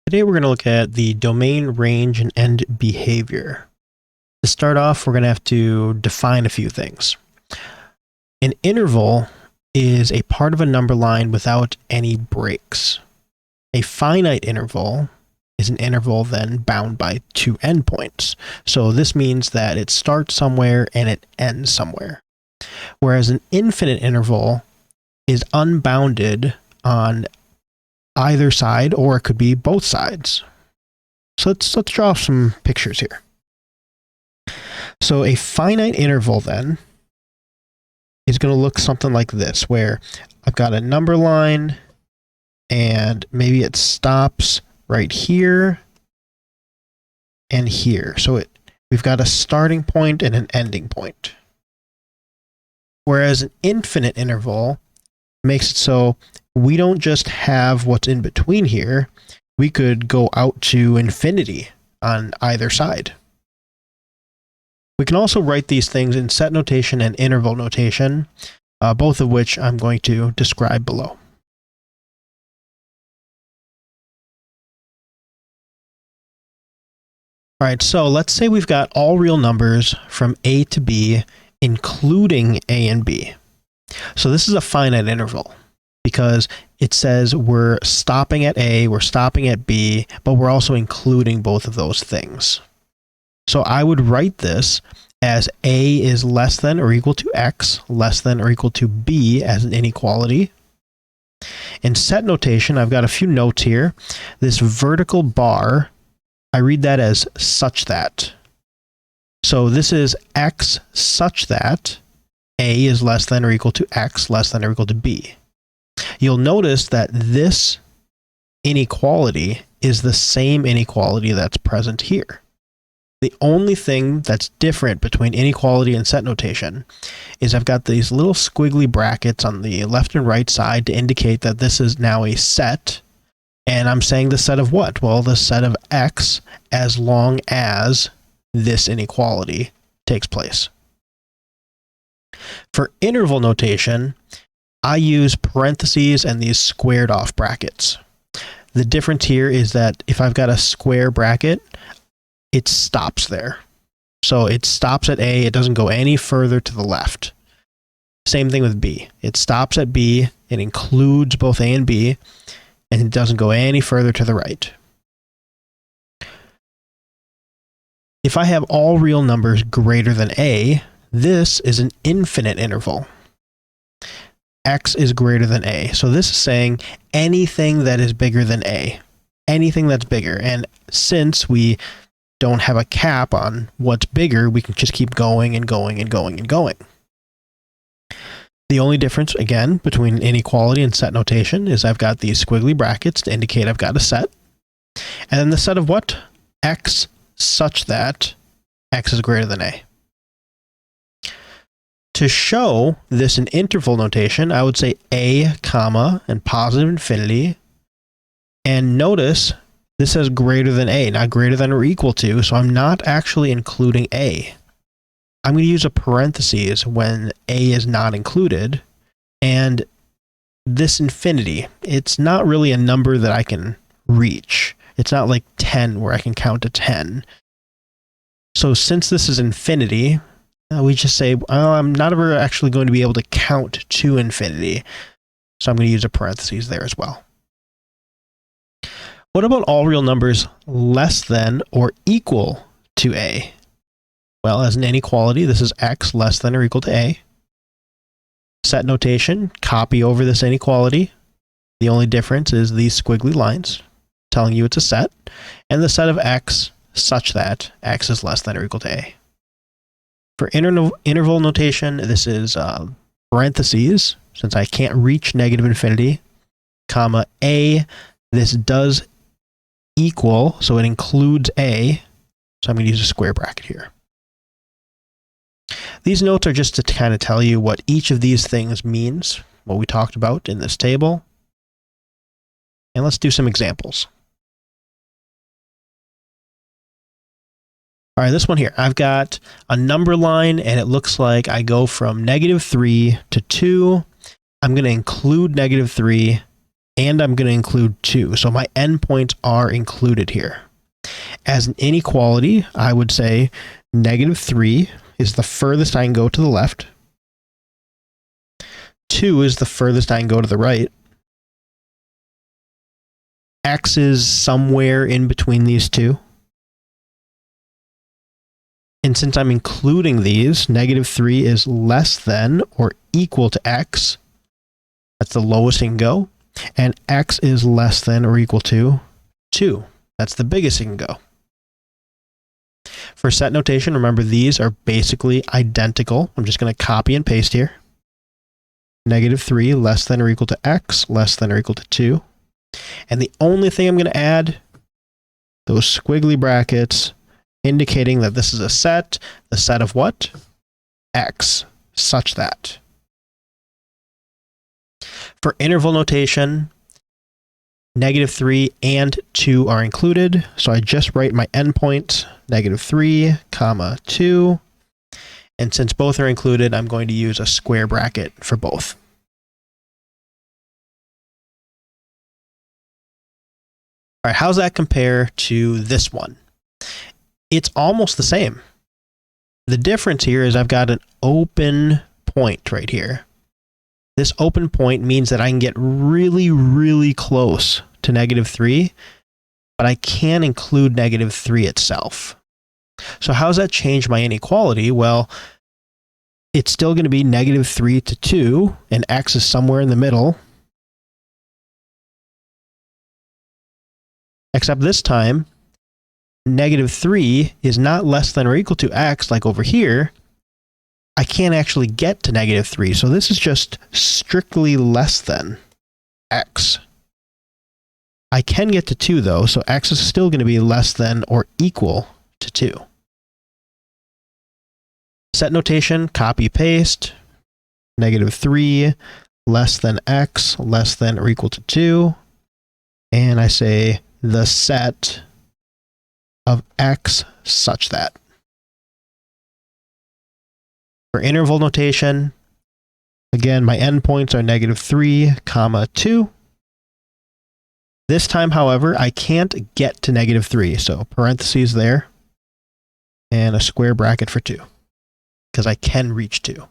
Today we're going to look at the domain, range, and end behavior. To start off, we're going to have to define a few things. An interval is a part of a number line without any breaks. A finite interval is an interval then bound by two endpoints. So this means that it starts somewhere and it ends somewhere. Whereas an infinite interval is unbounded on either side, or it could be both sides. So let's draw some pictures here. So a finite interval then is going to look something like this, where I've got a number line and maybe it stops right here and here. So we've got a starting point and an ending point. Whereas an infinite interval makes it so we don't just have what's in between here, we could go out to infinity on either side. We can also write these things in set notation and interval notation, both of which I'm going to describe below. All right, so let's say we've got all real numbers from A to B, including A and B. So this is a finite interval, because it says we're stopping at A, we're stopping at B, but we're also including both of those things. So I would write this as A is less than or equal to X, less than or equal to B as an inequality. In set notation, I've got a few notes here. This vertical bar, I read that as such that. So this is X such that A is less than or equal to X, less than or equal to B. You'll notice that this inequality is the same inequality that's present here. The only thing that's different between inequality and set notation is I've got these little squiggly brackets on the left and right side to indicate that this is now a set. And I'm saying the set of what? Well, the set of X as long as this inequality takes place. For interval notation, I use parentheses and these squared off brackets. The difference here is that if I've got a square bracket, it stops there. So it stops at A, it doesn't go any further to the left. Same thing with B. It stops at B, it includes both A and B, and it doesn't go any further to the right. If I have all real numbers greater than A, this is an infinite interval. X is greater than A. So this is saying anything that is bigger than A. Anything that's bigger. And since we don't have a cap on what's bigger, we can just keep going and going and going and going. The only difference, again, between inequality and set notation is I've got these squiggly brackets to indicate I've got a set. And then the set of what? X such that X is greater than A. To show this in interval notation, I would say A, comma, and positive infinity. And notice this says greater than A, not greater than or equal to, so I'm not actually including A. I'm going to use a parentheses when A is not included. And this infinity, it's not really a number that I can reach. It's not like 10 where I can count to 10. So since this is infinity, we just say, I'm not ever actually going to be able to count to infinity. So I'm going to use a parentheses there as well. What about all real numbers less than or equal to A? Well, as an inequality, this is X less than or equal to A. Set notation, copy over this inequality. The only difference is these squiggly lines telling you it's a set. And the set of X such that X is less than or equal to A. For interval notation, this is parentheses, since I can't reach negative infinity, comma, A, this does equal, so it includes A, so I'm going to use a square bracket here. These notes are just to kind of tell you what each of these things means, what we talked about in this table. And let's do some examples. All right, this one here, I've got a number line and it looks like I go from -3 to 2. I'm going to include -3 and I'm going to include 2. So my endpoints are included here. As an inequality, I would say -3 is the furthest I can go to the left. 2 is the furthest I can go to the right. X is somewhere in between these two. And since I'm including these, -3 is less than or equal to x. That's the lowest it can go. And x is less than or equal to 2. That's the biggest it can go. For set notation, remember these are basically identical. I'm just going to copy and paste here. -3 less than or equal to x, less than or equal to 2. And the only thing I'm going to add, those squiggly brackets, indicating that this is a set, the set of what? X, such that. For interval notation, -3 and 2 are included, so I just write my endpoint, -3, comma 2, and since both are included, I'm going to use a square bracket for both. All right, how's that compare to this one? It's almost the same. The difference here is I've got an open point right here. This open point means that I can get really, really close to -3, but I can include -3 itself. So how does that change my inequality? Well, it's still going to be -3 to 2, and x is somewhere in the middle. Except this time, -3 is not less than or equal to x, like over here. I can't actually get to -3, so this is just strictly less than x. I can get to 2 though, so x is still going to be less than or equal to 2. Set notation, copy paste, -3 less than x, less than or equal to 2, and I say the set of x such that. For interval notation, again, my endpoints are -3, comma 2. This time, however, I can't get to -3, so parentheses there, and a square bracket for 2, because I can reach 2.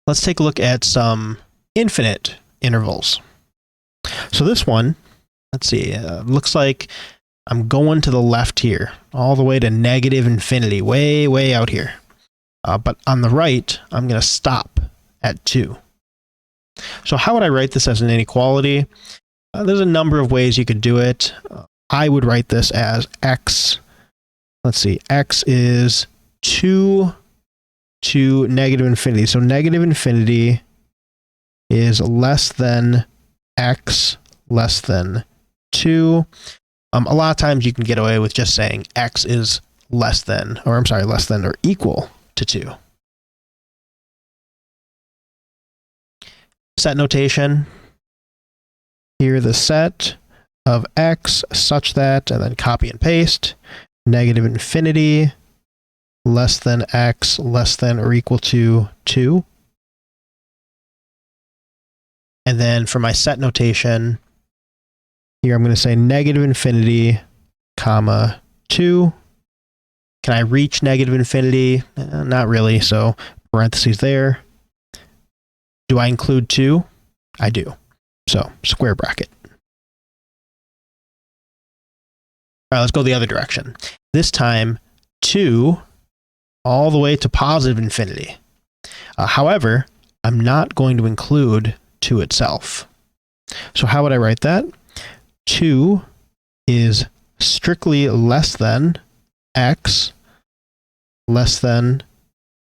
Let's take a look at some infinite intervals. So this one, let's see, looks like I'm going to the left here, all the way to -infinity, way out here. But on the right, I'm going to stop at 2. So how would I write this as an inequality? There's a number of ways you could do it. I would write this as x. Let's see, x is 2 to -infinity. So -infinity is less than x less than 2. A lot of times you can get away with just saying x is less than or equal to 2. Set notation. Here the set of x such that, and then copy and paste, -infinity less than x less than or equal to 2. And then for my set notation, here I'm going to say -infinity, comma 2. Can I reach -infinity? Not really, so parentheses there. Do I include 2? I do. So square bracket. All right, let's go the other direction. This time, 2 all the way to +infinity. However, I'm not going to include 2 itself. So how would I write that? 2 is strictly less than x less than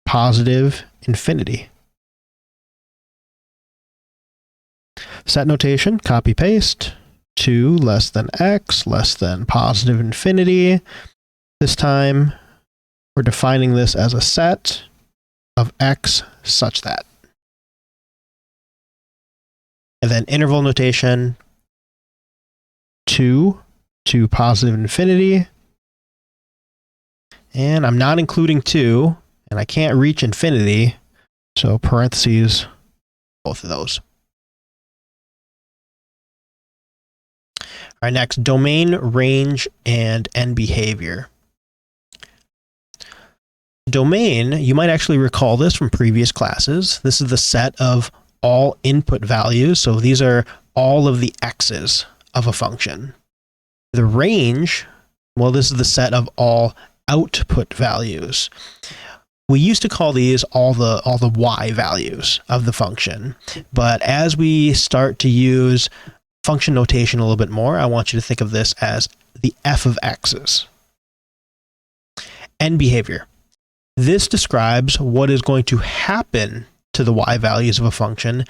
+infinity. Set notation, copy paste, 2 less than x less than +infinity. This time, we're defining this as a set of x such that. And then interval notation, 2 to +infinity. And I'm not including 2, and I can't reach infinity, so parentheses, both of those. All right, next, domain, range, and end behavior. Domain, you might actually recall this from previous classes. This is the set of all input values. So these are all of the x's of a function. The range, well, this is the set of all output values. We used to call these all the y values of the function. But as we start to use function notation a little bit more, I want you to think of this as the f of x's. End behavior. This describes what is going to happen to the y values of a function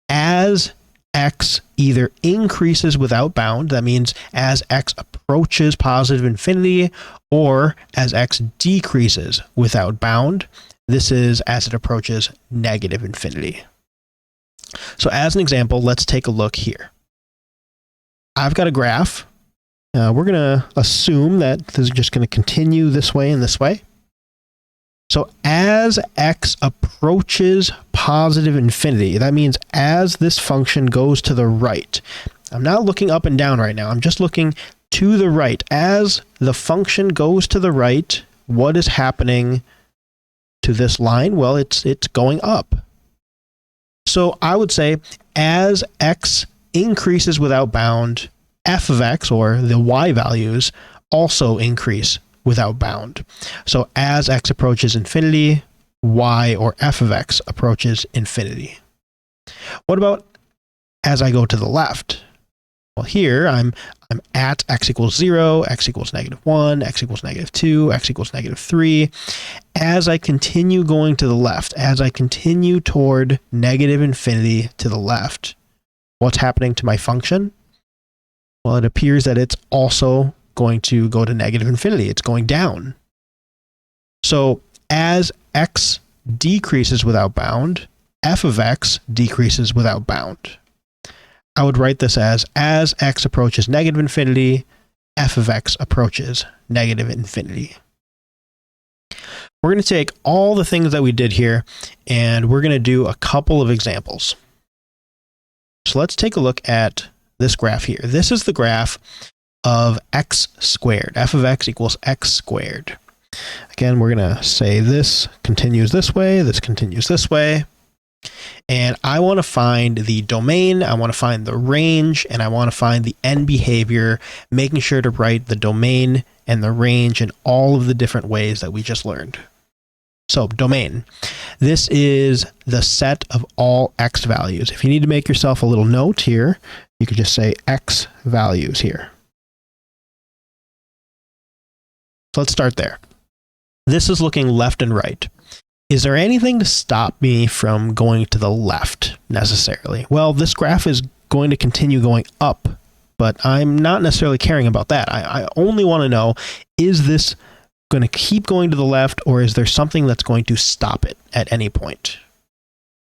as x either increases without bound, that means as x approaches positive infinity, or as x decreases without bound. This is as it approaches negative infinity. So as an example, let's take a look here. I've got a graph. We're going to assume that this is just going to continue this way and this way. So as x approaches positive infinity, that means as this function goes to the right. I'm not looking up and down right now. I'm just looking to the right. As the function goes to the right, what is happening to this line? Well, it's going up. So I would say as x increases without bound, f of x, or the y values, also increase without bound. So as x approaches infinity, y or f of x approaches infinity. What about as I go to the left? Well, here I'm at x equals 0, x equals -1, x equals -2, x equals -3. As I continue going to the left, as I continue toward negative infinity to the left, what's happening to my function? Well, it appears that it's also going to go to negative infinity. It's going down. So as x decreases without bound, f of x decreases without bound. I would write this as x approaches negative infinity, f of x approaches negative infinity. We're going to take all the things that we did here, and we're going to do a couple of examples. So let's take a look at this graph here. This is the graph of x squared. F of x equals x squared. Again, we're going to say this continues this way, this continues this way. And I want to find the domain, I want to find the range, and I want to find the end behavior, making sure to write the domain and the range in all of the different ways that we just learned. So domain. This is the set of all x values. If you need to make yourself a little note here, you could just say x values here. So let's start there. This is looking left and right. Is there anything to stop me from going to the left necessarily? Well, this graph is going to continue going up, but I'm not necessarily caring about that. I only want to know, is this going to keep going to the left, or is there something that's going to stop it at any point?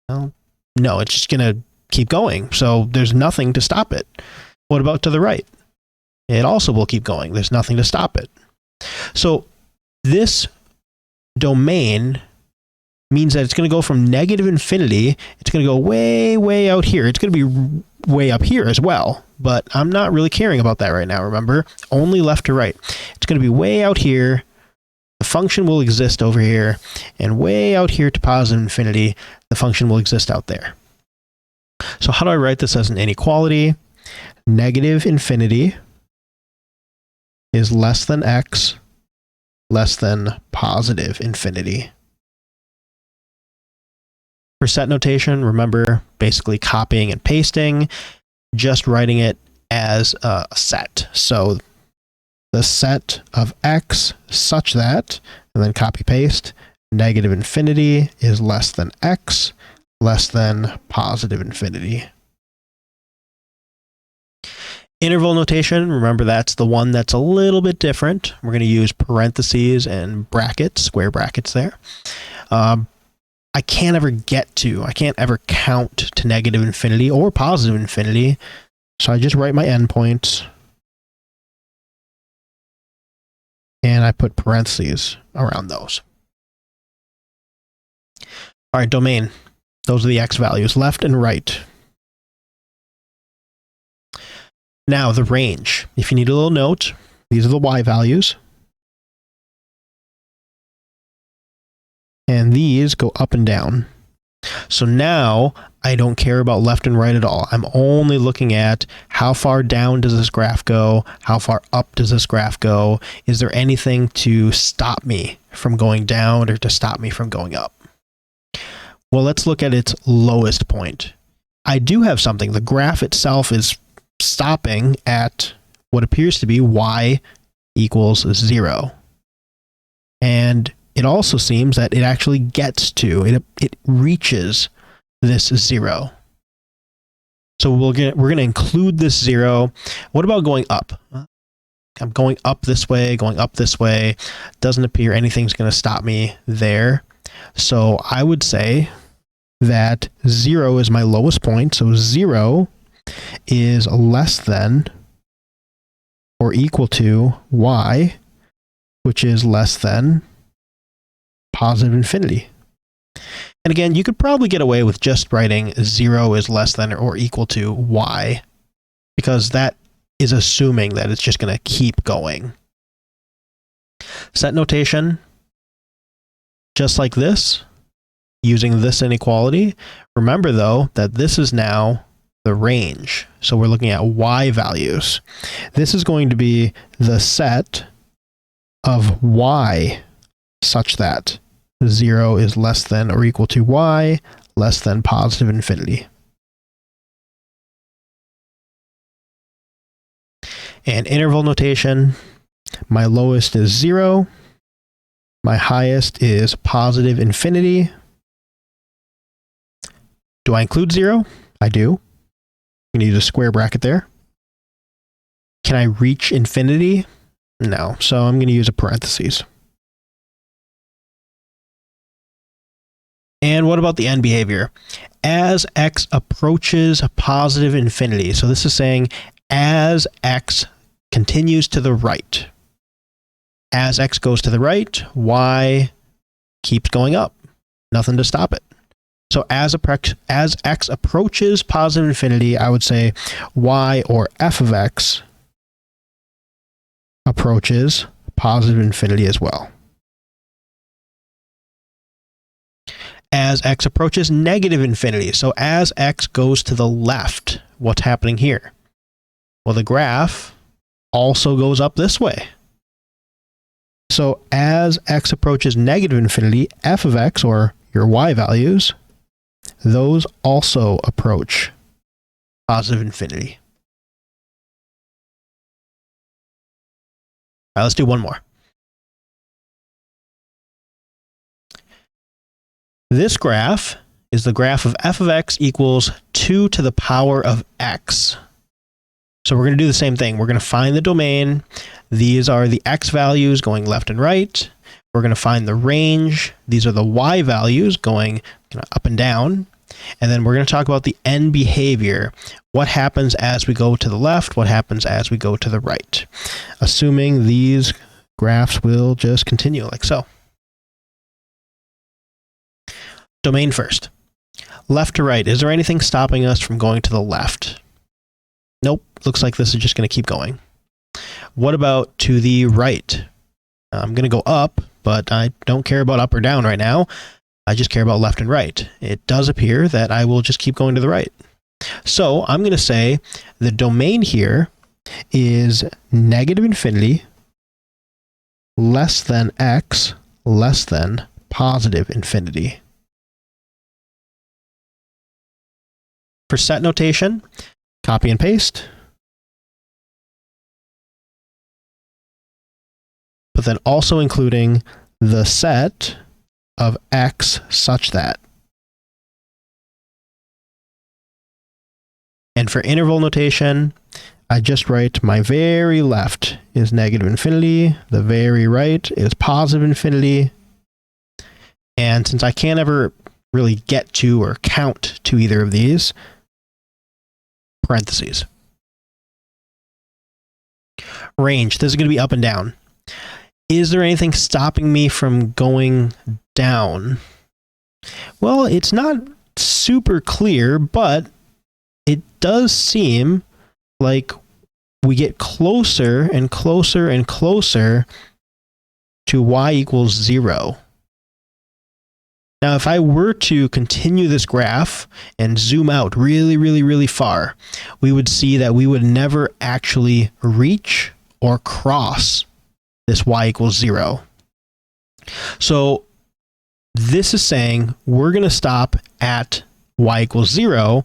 Well, no, it's just going to keep going, so there's nothing to stop it. What about to the right? It also will keep going. There's nothing to stop it. So this domain means that it's going to go from negative infinity, it's going to go way, way out here. It's going to be way up here as well, but I'm not really caring about that right now, remember? Only left to right. It's going to be way out here. The function will exist over here, and way out here to positive infinity, the function will exist out there. So how do I write this as an inequality? Negative infinity is less than x less than positive infinity. For set notation, remember basically copying and pasting, just writing it as a set. So the set of x such that, and then copy paste, negative infinity is less than x less than positive infinity. Interval notation, remember that's the one that's a little bit different. We're going to use parentheses and brackets, square brackets there. I can't ever count to negative infinity or positive infinity, so I just write my endpoints, and I put parentheses around those. All right, domain. Those are the x values, left and right. Now the range. If you need a little note, these are the y values. And these go up and down. So now I don't care about left and right at all. I'm only looking at how far down does this graph go? How far up does this graph go? Is there anything to stop me from going down or to stop me from going up? Well, let's look at its lowest point. I do have something. The graph itself is stopping at what appears to be y equals 0. And it also seems that it actually gets to, it reaches this 0. So we're going to include this 0. What about going up? I'm going up this way, going up this way. Doesn't appear anything's going to stop me there. So I would say that 0 is my lowest point. So 0 is less than or equal to y, which is less than positive infinity. And again, you could probably get away with just writing 0 is less than or equal to y, because that is assuming that it's just going to keep going. Set notation, just like this, using this inequality. Remember, though, that this is now the range. So we're looking at y values. This is going to be the set of y such that 0 is less than or equal to y less than positive infinity. And interval notation, my lowest is 0. My highest is positive infinity. Do I include 0? I do. You need a square bracket there. Can I reach infinity? No. So I'm going to use a parentheses. And what about the end behavior? As x approaches positive infinity. So this is saying as x continues to the right. As x goes to the right, y keeps going up. Nothing to stop it. So as x approaches positive infinity, I would say y or f of x approaches positive infinity as well. As x approaches negative infinity, so as x goes to the left, what's happening here? Well, the graph also goes up this way. So as x approaches negative infinity, f of x, or your y values, those also approach positive infinity. All right, let's do one more. This graph is the graph of f of x equals 2 to the power of x. So we're going to do the same thing. We're going to find the domain. These are the x values going left and right. We're going to find the range. These are the y values going up and down. And then we're going to talk about the end behavior. What happens as we go to the left? What happens as we go to the right? Assuming these graphs will just continue like so. Domain first. Left to right. Is there anything stopping us from going to the left? Nope. Looks like this is just going to keep going. What about to the right? I'm going to go up, but I don't care about up or down right now. I just care about left and right. It does appear that I will just keep going to the right. So I'm going to say the domain here is negative infinity less than x less than positive infinity. For set notation, copy and paste. But then also including the set of x such that. And for interval notation, I just write my very left is negative infinity, the very right is positive infinity. And since I can't ever really get to or count to either of these, parentheses. Range, this is going to be up and down. Is there anything stopping me from going down? Well, it's not super clear, but it does seem like we get closer and closer and closer to y equals 0. Now, if I were to continue this graph and zoom out really, really, really far, we would see that we would never actually reach or cross this y equals 0. So this is saying we're going to stop at y equals 0,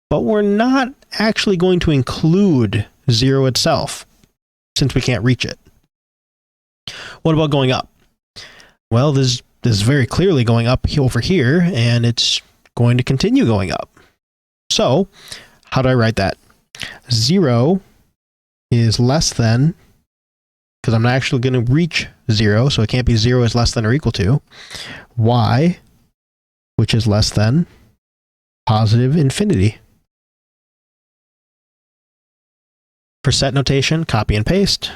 but we're not actually going to include 0 itself, since we can't reach it. What about going up? Well, this is very clearly going up over here, and it's going to continue going up. So, how do I write that? 0 is less than, because I'm not actually going to reach 0, so it can't be 0 is less than or equal to, y, which is less than positive infinity. For set notation, copy and paste.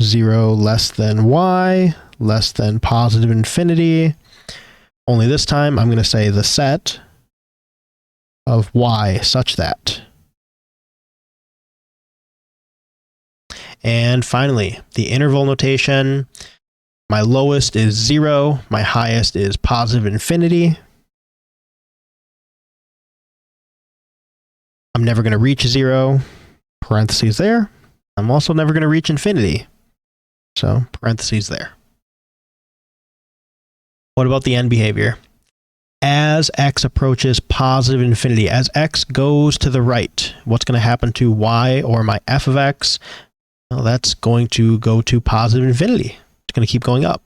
0 less than y, less than positive infinity. Only this time, I'm going to say the set of y such that. And finally, the interval notation. My lowest is 0. My highest is positive infinity. I'm never going to reach 0. Parentheses there. I'm also never going to reach infinity. So, parentheses there. What about the end behavior? As x approaches positive infinity, as x goes to the right, what's going to happen to y or my f of x? Well, that's going to go to positive infinity. It's going to keep going up.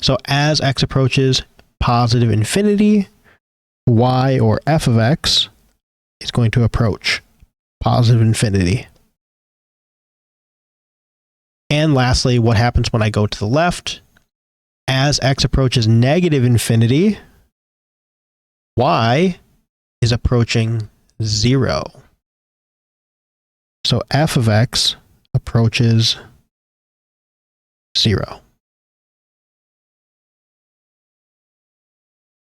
So, as x approaches positive infinity, y or f of x is going to approach positive infinity. And lastly, what happens when I go to the left? As x approaches negative infinity, y is approaching 0. So f of x approaches 0.